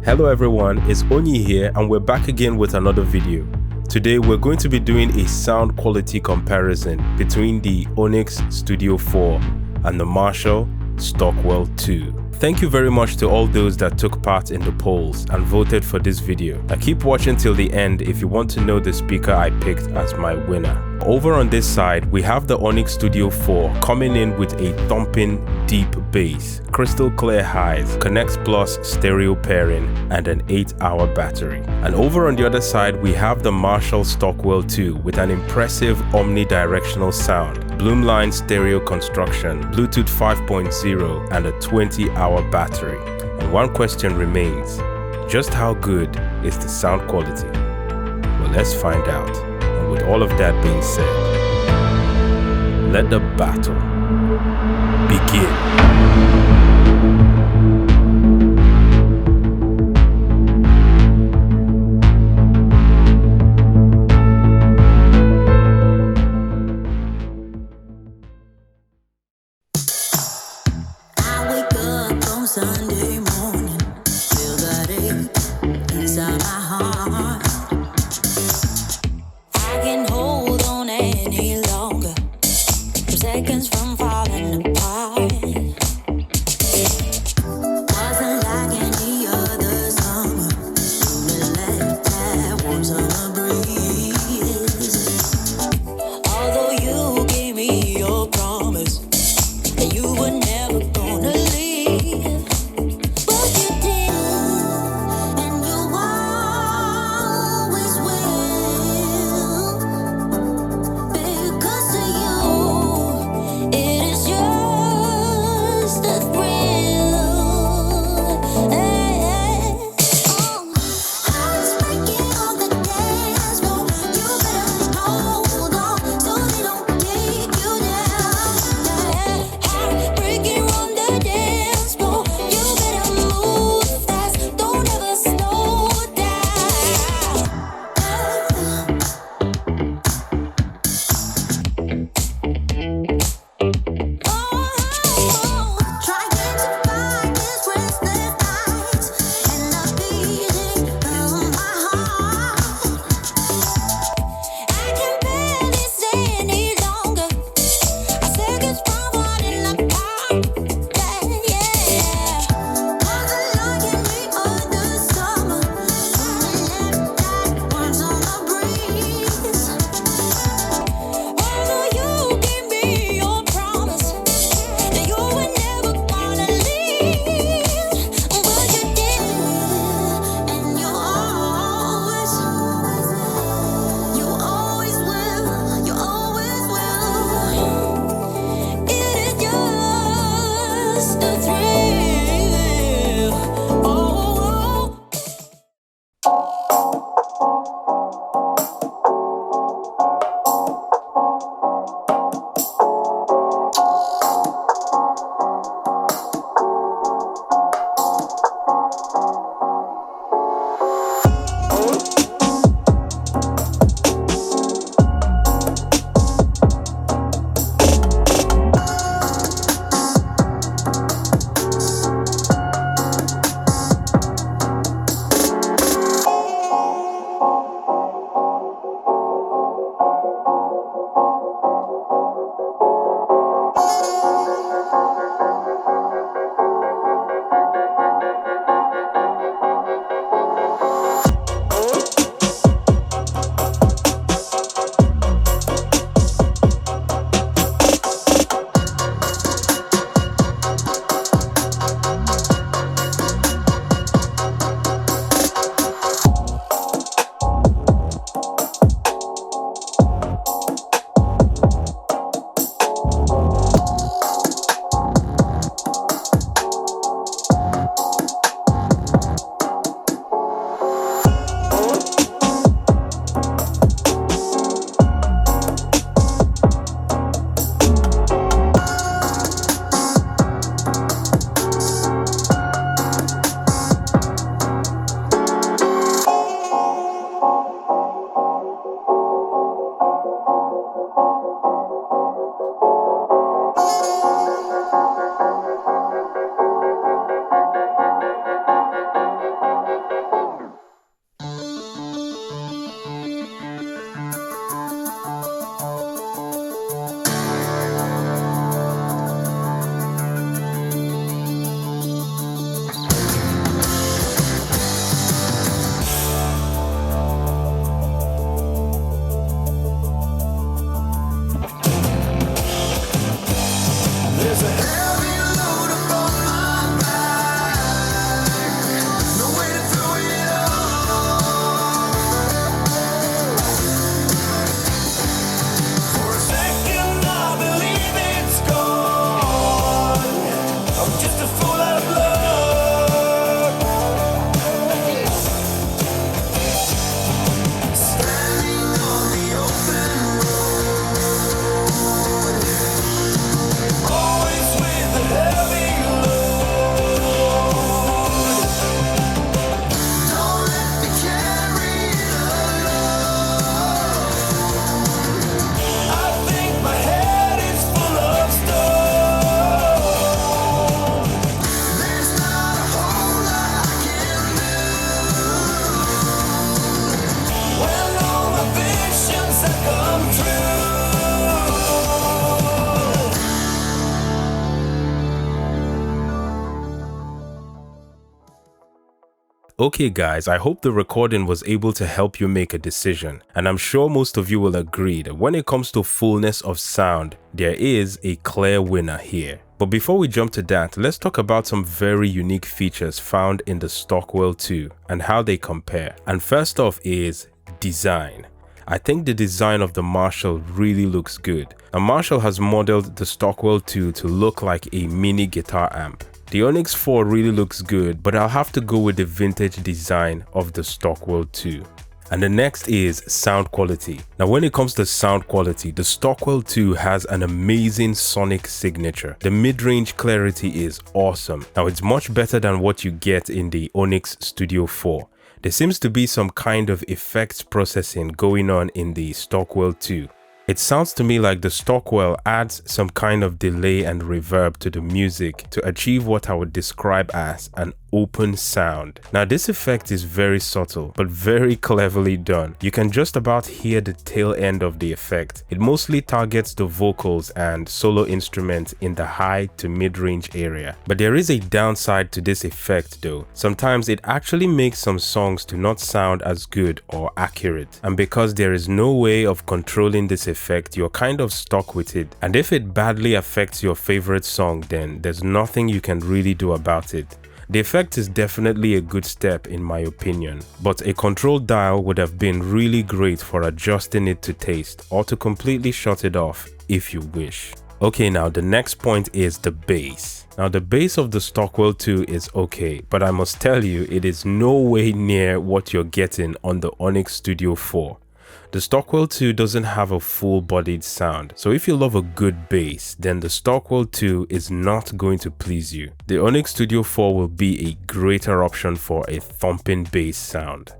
Hello everyone, it's Onyi here and we're back again with another video. Today we're going to be doing a sound quality comparison between the Onyx Studio 4 and the Marshall Stockwell II. Thank you very much to all those that took part in the polls and voted for this video. Now keep watching till the end if you want to know the speaker I picked as my winner. Over on this side, we have the Onyx Studio 4 coming in with a thumping deep bass, crystal clear highs, Connect Plus stereo pairing, and an 8-hour battery. And over on the other side, we have the Marshall Stockwell II with an impressive omnidirectional sound, Bloomline stereo construction, Bluetooth 5.0, and a 20-hour battery. And one question remains, just how good is the sound quality? Well, let's find out. And with all of that being said, let the battle begin. Sunday morning, feel that ache inside my heart. I can't hold on any longer. I'm seconds from falling apart. Wasn't like any other summer. Only let that warm summer breeze. Although you gave me your promise that you were never gonna leave. Okay guys, I hope the recording was able to help you make a decision, and I'm sure most of you will agree that when it comes to fullness of sound, there is a clear winner here. But before we jump to that, let's talk about some very unique features found in the Stockwell II and how they compare. And first off is design. I think the design of the Marshall really looks good. Now Marshall has modeled the Stockwell II to look like a mini guitar amp. The Onyx 4 really looks good, but I'll have to go with the vintage design of the Stockwell II. And the next is sound quality. Now when it comes to sound quality, the Stockwell II has an amazing sonic signature. The mid-range clarity is awesome. Now it's much better than what you get in the Onyx Studio 4. There seems to be some kind of effects processing going on in the Stockwell II. It sounds to me like the Stockwell adds some kind of delay and reverb to the music to achieve what I would describe as an open sound. Now this effect is very subtle but very cleverly done. You can just about hear the tail end of the effect. It mostly targets the vocals and solo instruments in the high to mid-range area. But there is a downside to this effect though. Sometimes it actually makes some songs to not sound as good or accurate, and because there is no way of controlling this effect, you're kind of stuck with it. And if it badly affects your favorite song, then there's nothing you can really do about it. The effect is definitely a good step in my opinion, but a control dial would have been really great for adjusting it to taste, or to completely shut it off if you wish. Okay, now the next point is the bass. Now the bass of the Stockwell II is okay, but I must tell you it is no way near what you're getting on the Onyx Studio 4. The Stockwell II doesn't have a full-bodied sound, so if you love a good bass, then the Stockwell II is not going to please you. The Onyx Studio 4 will be a greater option for a thumping bass sound.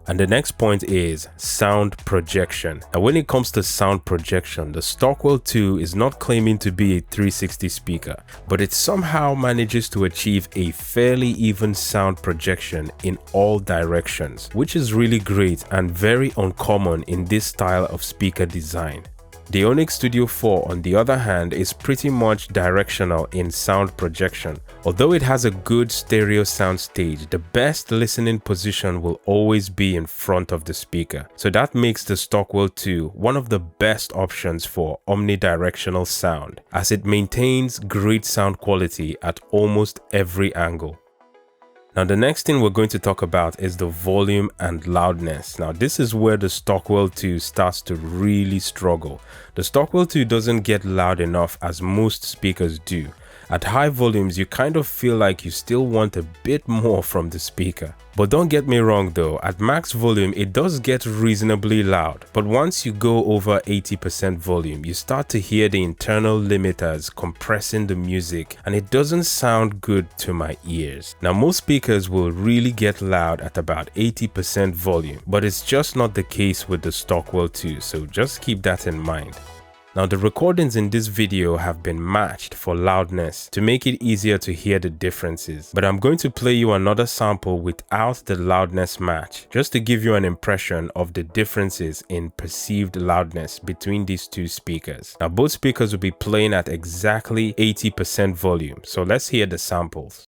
And the next point is sound projection. Now when it comes to sound projection, the Stockwell II is not claiming to be a 360 speaker, but it somehow manages to achieve a fairly even sound projection in all directions, which is really great and very uncommon in this style of speaker design. The Onyx Studio 4 on the other hand is pretty much directional in sound projection. Although it has a good stereo sound stage, the best listening position will always be in front of the speaker. So that makes the Stockwell II one of the best options for omnidirectional sound, as it maintains great sound quality at almost every angle. Now the next thing we're going to talk about is the volume and loudness. Now this is where the Stockwell II starts to really struggle. The Stockwell II doesn't get loud enough as most speakers do. At high volumes, you kind of feel like you still want a bit more from the speaker. But don't get me wrong though, at max volume it does get reasonably loud. But once you go over 80% volume, you start to hear the internal limiters compressing the music, and it doesn't sound good to my ears. Now most speakers will really get loud at about 80% volume, but it's just not the case with the Stockwell II, so just keep that in mind. Now the recordings in this video have been matched for loudness to make it easier to hear the differences, but I'm going to play you another sample without the loudness match, just to give you an impression of the differences in perceived loudness between these two speakers. Now both speakers will be playing at exactly 80% volume, so let's hear the samples.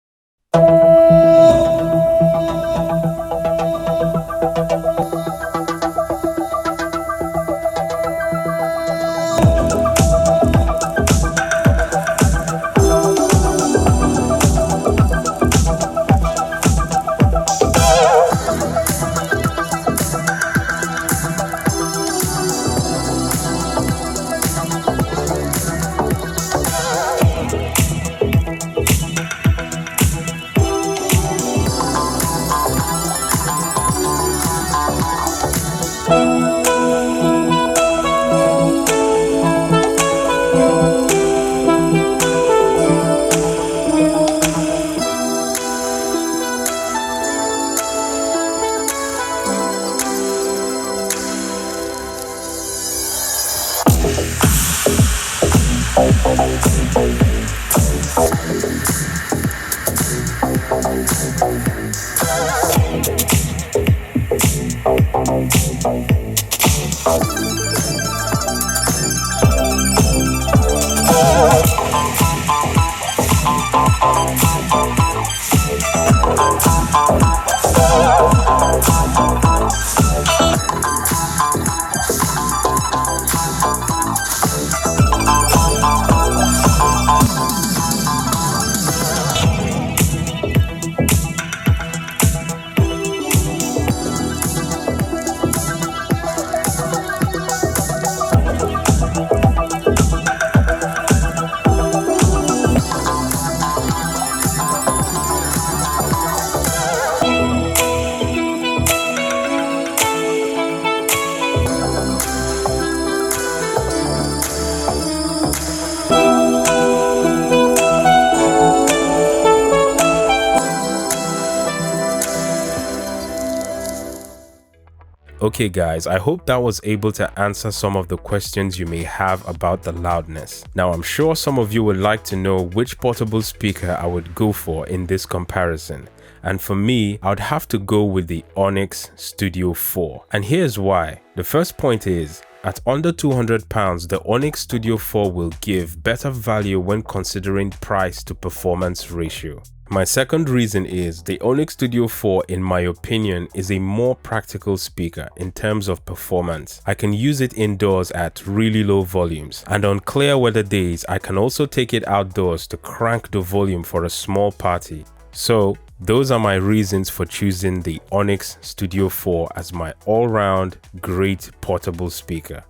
Okay guys, I hope that was able to answer some of the questions you may have about the loudness. Now I'm sure some of you would like to know which portable speaker I would go for in this comparison. And for me, I would have to go with the Onyx Studio 4. And here's why. The first point is, at under £200, the Onyx Studio 4 will give better value when considering price to performance ratio. My second reason is the Onyx Studio 4, in my opinion, is a more practical speaker in terms of performance. I can use it indoors at really low volumes, and on clear weather days, I can also take it outdoors to crank the volume for a small party. So, those are my reasons for choosing the Onyx Studio 4 as my all-round great portable speaker.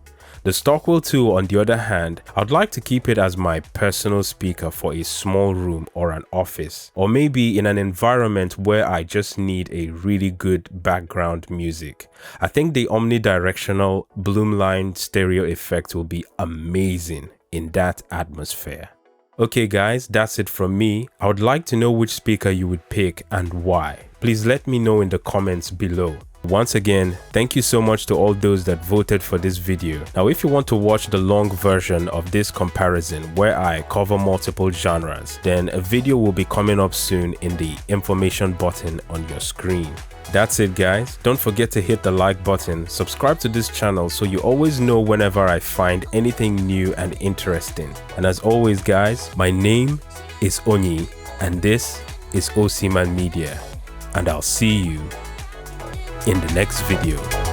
The Stockwell II, on the other hand, I'd like to keep it as my personal speaker for a small room or an office, or maybe in an environment where I just need a really good background music. I think the omnidirectional Bloomline stereo effect will be amazing in that atmosphere. Okay guys, that's it from me. I would like to know which speaker you would pick and why. Please let me know in the comments below. Once again, thank you so much to all those that voted for this video. Now if you want to watch the long version of this comparison where I cover multiple genres, then a video will be coming up soon in the information button on your screen. That's it guys, don't forget to hit the like button, subscribe to this channel so you always know whenever I find anything new and interesting. And as always guys, my name is Onyi and this is Osiman Media, and I'll see you in the next video.